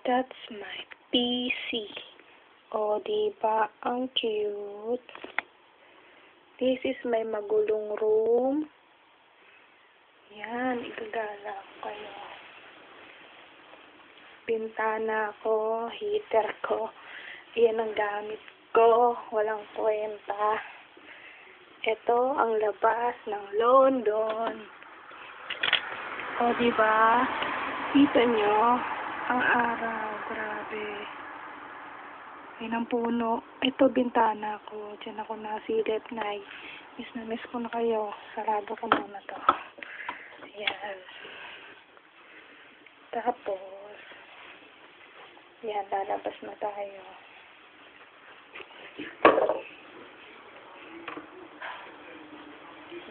That's my PC. O, diba? Ang cute. This is my magulong room. Yan, igagala ko kayo. Bintana ko, heater ko. Yan ang gamit ko. Walang kwenta. Ito ang labas ng London. O, diba? Kita nyo? Ang araw. Grabe. Yan ang puno. Ito, bintana ko. Diyan ako nasilip na. Miss na miss ko na kayo. Sarado ko muna to. Yan. Tapos, yan, lalabas na tayo.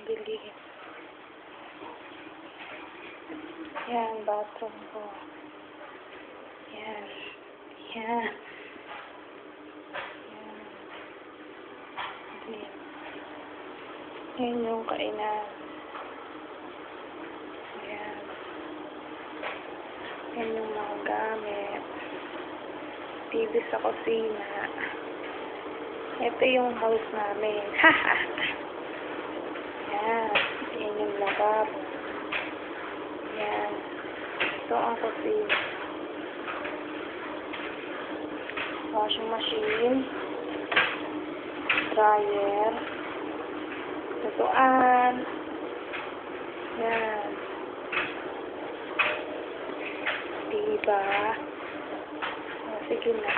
Bilhin. Yan, bathroom ko. Yan. Yan. Yan. Yan yung kainan. Yan. Yan yung mga gamit. TV sa kusina. Ito yung house namin. Haha! Yan. Yan yung lababo. Yan. Ito ang kusina. Washing machine. Dryer. Lutuan. Yan. Diba? O, sige na.